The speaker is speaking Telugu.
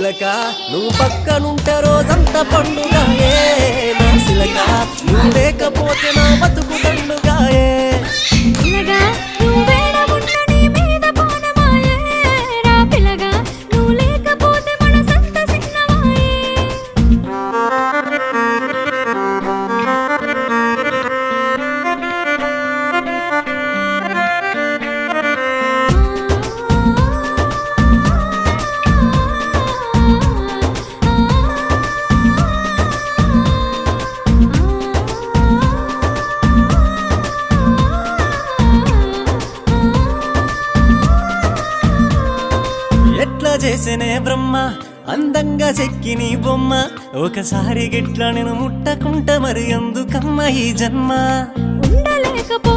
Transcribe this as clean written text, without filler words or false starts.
చిలక నువ్వు పక్కనుంటే రోజంతా పండుగాయే నా చిలక నువ్వు లేకపోతే నా బతుకు దండుగాయే పిల్లగా నువ్వు వేడవున్న నీ మీద పానమాయే రా పిల్లగా నువ్వు లేకపోతే మనసంత సిన్నమాయే ఎట్లా చేసేనే బ్రహ్మ అందంగా చెక్కి నీ బొమ్మ ఒకసారి గిట్లా నేను ముట్టకుంట మరి ఎందుకమ్మ ఈ జన్మ ఉండలేకపో